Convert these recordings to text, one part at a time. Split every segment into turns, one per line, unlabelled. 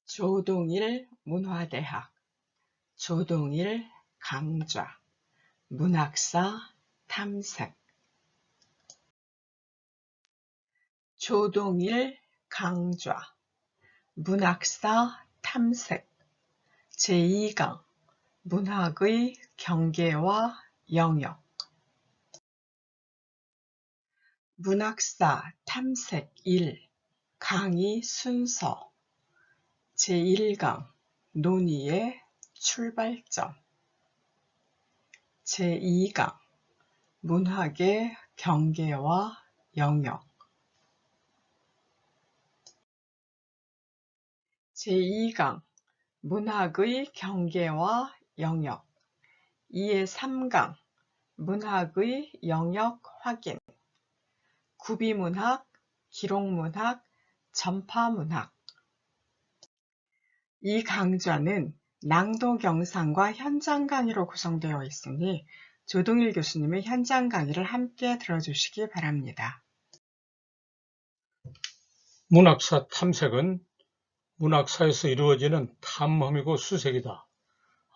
조동일 문화대학, 조동일 강좌, 문학사 탐색. 조동일 강좌, 문학사 탐색. 제2강, 문학의 경계와 영역. 문학사 탐색 1, 강의 순서. 제1강, 논의의 출발점. 제2강, 문학의 경계와 영역. 제2강, 문학의 경계와 영역. 이에 3강, 문학의 영역 확인. 구비문학, 기록문학, 전파문학. 이 강좌는 낭독 영상과 현장 강의로 구성되어 있으니 조동일 교수님의 현장 강의를 함께 들어주시기 바랍니다.
문학사 탐색은 문학사에서 이루어지는 탐험이고 수색이다.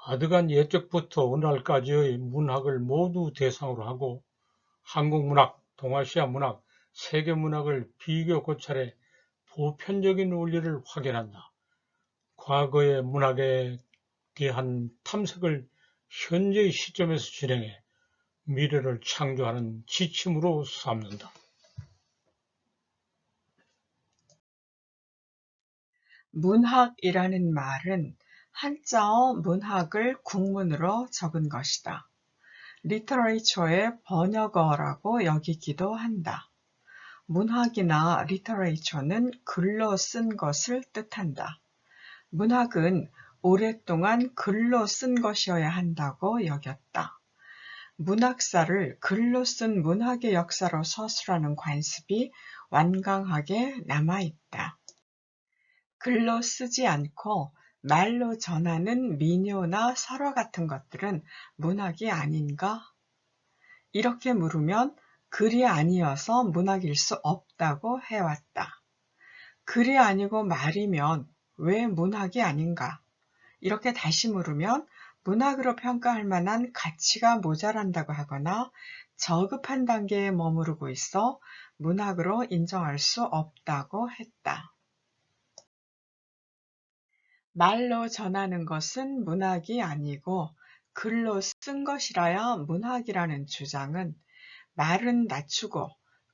아득한 옛적부터 오늘날까지의 문학을 모두 대상으로 하고 한국문학, 동아시아 문학, 세계문학을 비교 고찰해 보편적인 원리를 확인한다. 과거의 문학에 대한 탐색을 현재의 시점에서 진행해 미래를 창조하는 지침으로 삼는다.
문학이라는 말은 한자어 문학을 국문으로 적은 것이다. 리터레이처의 번역어라고 여기기도 한다. 문학이나 리터레이처는 글로 쓴 것을 뜻한다. 문학은 오랫동안 글로 쓴 것이어야 한다고 여겼다. 문학사를 글로 쓴 문학의 역사로 서술하는 관습이 완강하게 남아있다. 글로 쓰지 않고 말로 전하는 민요나 설화 같은 것들은 문학이 아닌가? 이렇게 물으면 글이 아니어서 문학일 수 없다고 해왔다. 글이 아니고 말이면 왜 문학이 아닌가? 이렇게 다시 물으면 문학으로 평가할 만한 가치가 모자란다고 하거나 저급한 단계에 머무르고 있어 문학으로 인정할 수 없다고 했다. 말로 전하는 것은 문학이 아니고 글로 쓴 것이라야 문학이라는 주장은 말은 낮추고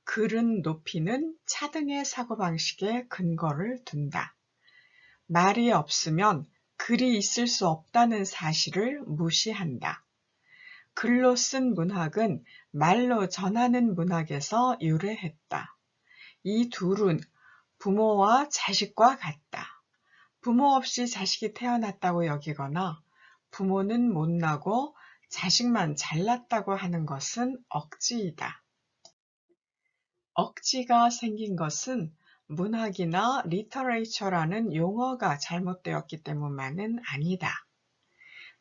글은 높이는 차등의 사고방식에 근거를 둔다. 말이 없으면 글이 있을 수 없다는 사실을 무시한다. 글로 쓴 문학은 말로 전하는 문학에서 유래했다. 이 둘은 부모와 자식과 같다. 부모 없이 자식이 태어났다고 여기거나 부모는 못나고 자식만 잘났다고 하는 것은 억지이다. 억지가 생긴 것은 문학이나 리터레이처라는 용어가 잘못되었기 때문만은 아니다.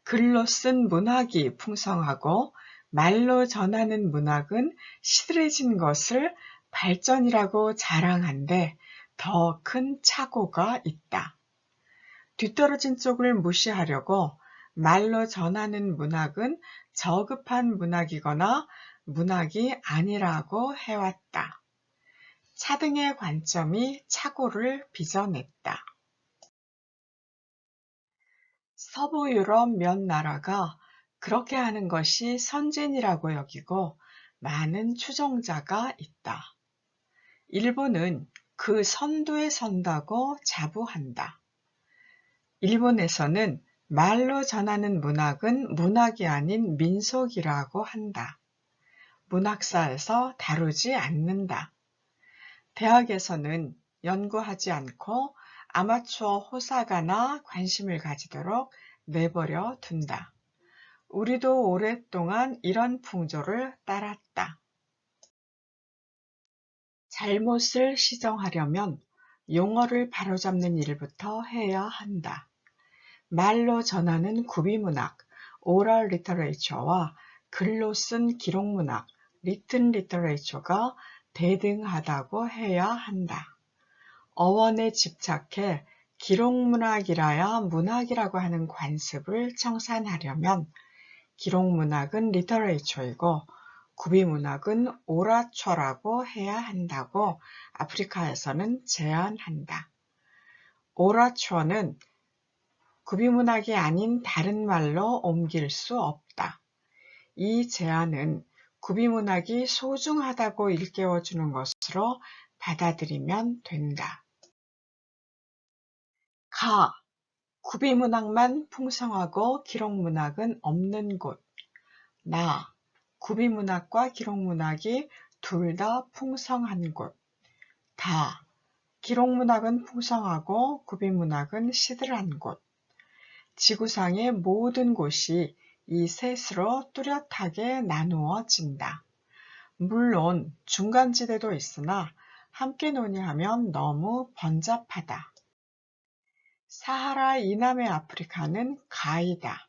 글로 쓴 문학이 풍성하고 말로 전하는 문학은 시들해진 것을 발전이라고 자랑한데 더 큰 착오가 있다. 뒤떨어진 쪽을 무시하려고 말로 전하는 문학은 저급한 문학이거나 문학이 아니라고 해왔다. 차등의 관점이 착오를 빚어냈다. 서부 유럽 몇 나라가 그렇게 하는 것이 선진이라고 여기고 많은 추종자가 있다. 일본은 그 선두에 선다고 자부한다. 일본에서는 말로 전하는 문학은 문학이 아닌 민속이라고 한다. 문학사에서 다루지 않는다. 대학에서는 연구하지 않고 아마추어 호사가나 관심을 가지도록 내버려 둔다. 우리도 오랫동안 이런 풍조를 따랐다. 잘못을 시정하려면 용어를 바로잡는 일부터 해야 한다. 말로 전하는 구비문학, 오럴 리터레이처와 글로 쓴 기록문학, 리튼 리터레이처가 대등하다고 해야 한다. 어원에 집착해 기록문학이라야 문학이라고 하는 관습을 청산하려면 기록문학은 리터레이처이고 구비문학은 오라처라고 해야 한다고 아프리카에서는 제안한다. 오라처는 구비문학이 아닌 다른 말로 옮길 수 없다. 이 제안은 구비문학이 소중하다고 일깨워주는 것으로 받아들이면 된다. 가. 구비문학만 풍성하고 기록문학은 없는 곳. 나. 구비문학과 기록문학이 둘 다 풍성한 곳. 다. 기록문학은 풍성하고 구비문학은 시들한 곳. 지구상의 모든 곳이 이 셋으로 뚜렷하게 나누어진다. 물론 중간지대도 있으나 함께 논의하면 너무 번잡하다. 사하라 이남의 아프리카는 가이다.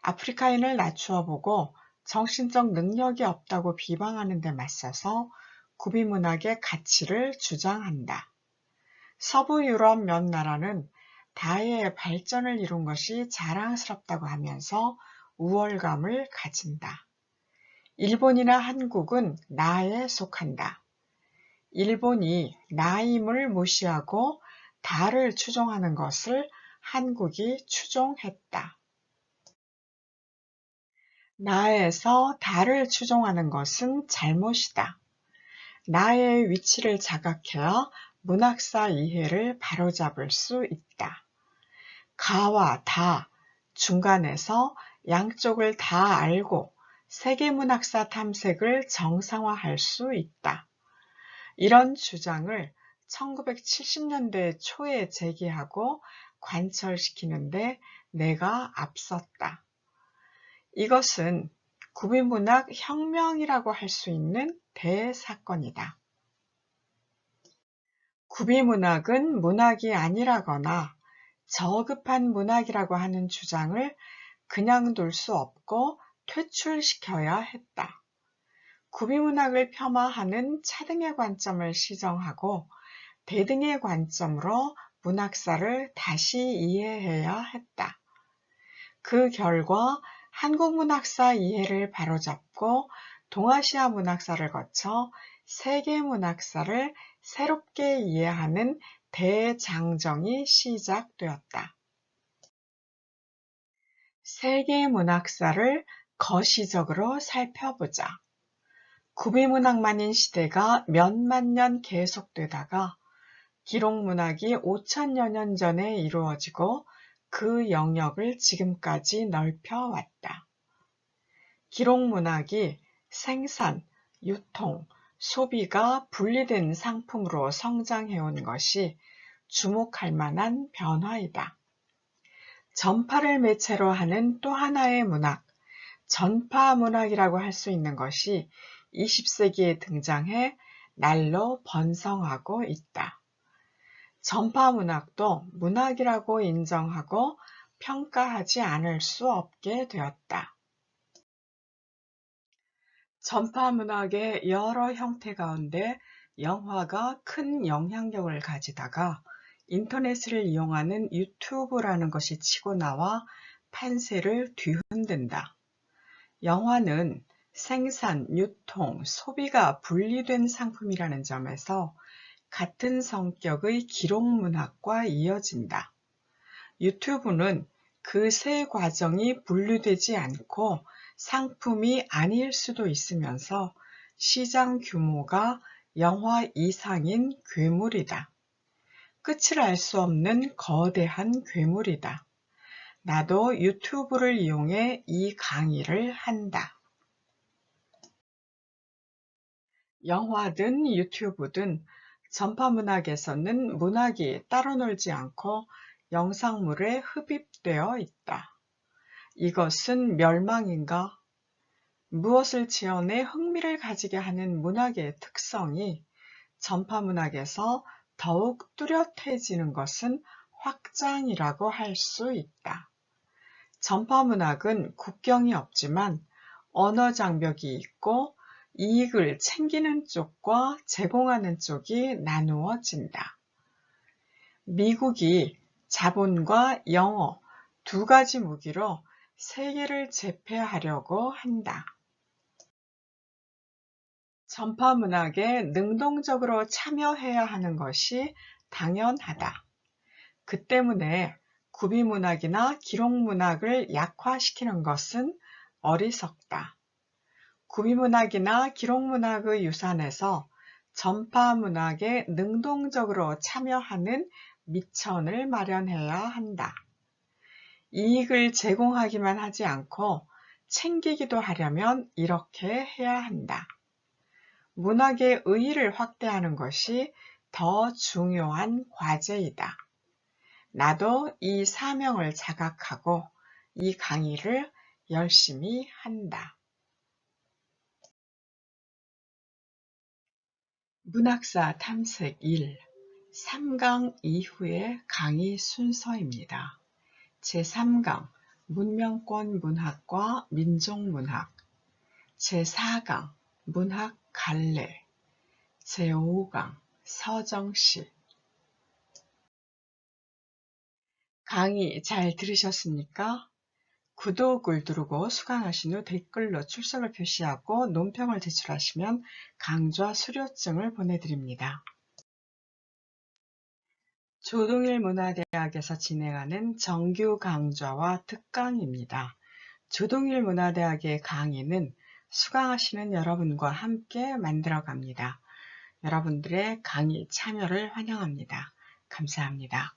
아프리카인을 낮추어 보고 정신적 능력이 없다고 비방하는 데 맞서서 구비문학의 가치를 주장한다. 서부 유럽 몇 나라는 다의 발전을 이룬 것이 자랑스럽다고 하면서 우월감을 가진다. 일본이나 한국은 나에 속한다. 일본이 나임을 무시하고 다를 추종하는 것을 한국이 추종했다. 나에서 다를 추종하는 것은 잘못이다. 나의 위치를 자각해야 문학사 이해를 바로잡을 수 있다. 가와 다, 중간에서 양쪽을 다 알고 세계문학사 탐색을 정상화할 수 있다. 이런 주장을 1970년대 초에 제기하고 관철시키는데 내가 앞섰다. 이것은 구비문학 혁명이라고 할 수 있는 대사건이다. 구비문학은 문학이 아니라거나 저급한 문학이라고 하는 주장을 그냥 둘 수 없고 퇴출시켜야 했다. 구비문학을 폄하하는 차등의 관점을 시정하고 대등의 관점으로 문학사를 다시 이해해야 했다. 그 결과 한국 문학사 이해를 바로잡고 동아시아 문학사를 거쳐 세계 문학사를 새롭게 이해하는 대장정이 시작되었다. 세계 문학사를 거시적으로 살펴보자. 구비문학만인 시대가 몇만 년 계속되다가 기록문학이 5천여 년 전에 이루어지고 그 영역을 지금까지 넓혀왔다. 기록문학이 생산, 유통, 소비가 분리된 상품으로 성장해온 것이 주목할 만한 변화이다. 전파를 매체로 하는 또 하나의 문학, 전파문학이라고 할 수 있는 것이 20세기에 등장해 날로 번성하고 있다. 전파문학도 문학이라고 인정하고 평가하지 않을 수 없게 되었다. 전파문학의 여러 형태 가운데 영화가 큰 영향력을 가지다가 인터넷을 이용하는 유튜브라는 것이 치고 나와 판세를 뒤흔든다. 영화는 생산, 유통, 소비가 분리된 상품이라는 점에서 같은 성격의 기록문학과 이어진다. 유튜브는 그 세 과정이 분류되지 않고 상품이 아닐 수도 있으면서 시장 규모가 영화 이상인 괴물이다. 끝을 알 수 없는 거대한 괴물이다. 나도 유튜브를 이용해 이 강의를 한다. 영화든 유튜브든 전파문학에서는 문학이 따로 놀지 않고 영상물에 흡입되어 있다. 이것은 멸망인가? 무엇을 지어내 흥미를 가지게 하는 문학의 특성이 전파문학에서 더욱 뚜렷해지는 것은 확장이라고 할 수 있다. 전파문학은 국경이 없지만 언어 장벽이 있고 이익을 챙기는 쪽과 제공하는 쪽이 나누어진다. 미국이 자본과 영어 두 가지 무기로 세계를 제패하려고 한다. 전파문학에 능동적으로 참여해야 하는 것이 당연하다. 그 때문에 구비문학이나 기록문학을 약화시키는 것은 어리석다. 구비문학이나 기록문학의 유산에서 전파문학에 능동적으로 참여하는 미천을 마련해야 한다. 이익을 제공하기만 하지 않고 챙기기도 하려면 이렇게 해야 한다. 문학의 의의를 확대하는 것이 더 중요한 과제이다. 나도 이 사명을 자각하고 이 강의를 열심히 한다. 문학사 탐색 1. 3강 이후의 강의 순서입니다. 제3강 문명권 문학과 민족문학, 제4강 문학 갈래, 제5강 서정시. 강의 잘 들으셨습니까? 구독을 누르고 수강하신 후 댓글로 출석을 표시하고 논평을 제출하시면 강좌 수료증을 보내드립니다. 조동일 문화대학에서 진행하는 정규 강좌와 특강입니다. 조동일 문화대학의 강의는 수강하시는 여러분과 함께 만들어갑니다. 여러분들의 강의 참여를 환영합니다. 감사합니다.